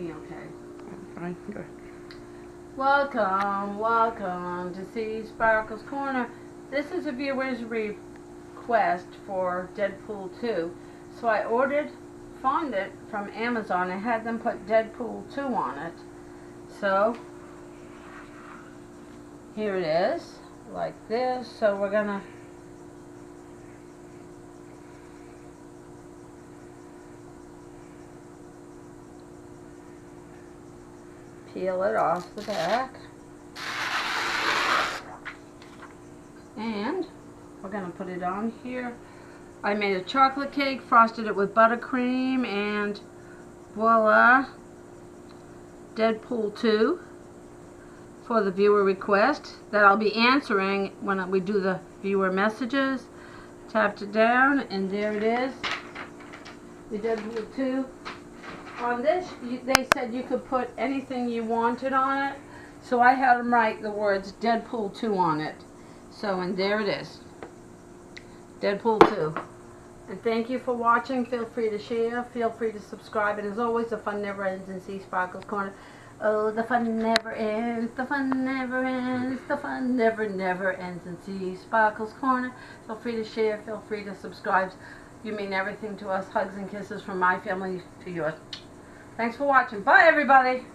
me okay. Fine, good. Welcome to Seasparkles Corner. This is a viewer's request for Deadpool 2. So I found it from Amazon. I had them put Deadpool 2 on it. So here it is, like this. So we're gonna peel it off the back. And we're going to put it on here. I made a chocolate cake, frosted it with buttercream, and voila, Deadpool 2 for the viewer request that I'll be answering when we do the viewer messages. Tapped it down, and there it is, the Deadpool 2. On this, they said you could put anything you wanted on it, so I had them write the words Deadpool 2 on it. So, and there it is, Deadpool 2. And thank you for watching. Feel free to share, feel free to subscribe, and as always, the fun never ends in Seasparkles Corner. Oh, the fun never ends, the fun never ends, the fun never ends in Seasparkles Corner. Feel free to share, feel free to subscribe. You mean everything to us. Hugs and kisses from my family to yours. Thanks for watching. Bye, everybody.